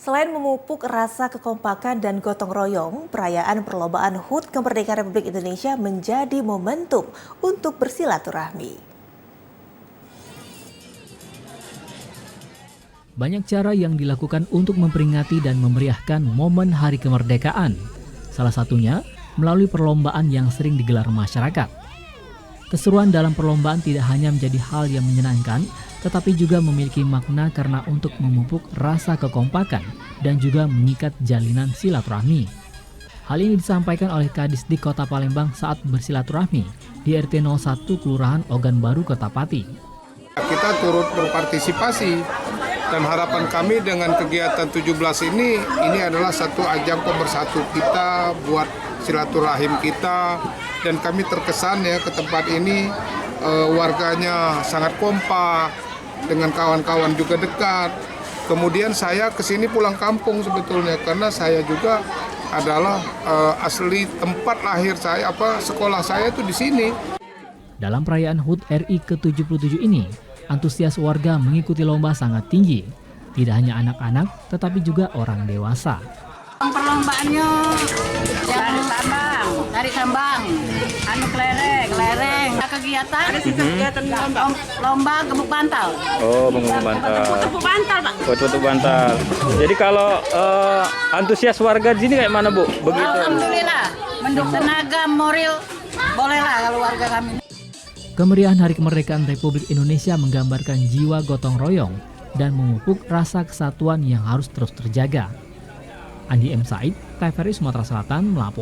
Selain memupuk rasa kekompakan dan gotong royong, perayaan perlombaan HUT Kemerdekaan Republik Indonesia menjadi momentum untuk bersilaturahmi. Banyak cara yang dilakukan untuk memperingati dan memeriahkan momen Hari Kemerdekaan. Salah satunya melalui perlombaan yang sering digelar masyarakat. Keseruan dalam perlombaan tidak hanya menjadi hal yang menyenangkan, tetapi juga memiliki makna karena untuk memupuk rasa kekompakan dan juga mengikat jalinan silaturahmi. Hal ini disampaikan oleh Kadisdik Kota Palembang saat bersilaturahmi di RT 01 Kelurahan Ogan Baru, Kota Pati. Kita turut berpartisipasi dan harapan kami dengan kegiatan 17 ini adalah satu ajang pemersatu kita buat silaturahim kita, dan kami terkesan ya ke tempat ini warganya sangat kompak, dengan kawan-kawan juga dekat. Kemudian saya kesini pulang kampung sebetulnya karena saya juga adalah asli tempat lahir saya, sekolah saya itu di sini. Dalam perayaan HUT RI ke-77 ini, antusias warga mengikuti lomba sangat tinggi. Tidak hanya anak-anak, tetapi juga orang dewasa. Perlombaannya tarik tambang, kelereng. Kegiatan lomba gebuk bantal. Oh, gebuk bantal. Tepuk bantal, Pak. Oh, tepuk bantal. Jadi kalau antusias warga di sini kayak mana, Bu? Begitu. Alhamdulillah, mendukung tenaga, moral, bolehlah kalau warga kami. Kemeriahan Hari Kemerdekaan Republik Indonesia menggambarkan jiwa gotong royong dan memupuk rasa kesatuan yang harus terus terjaga. Andi M. Said, TVRI Sumatera Selatan melapor.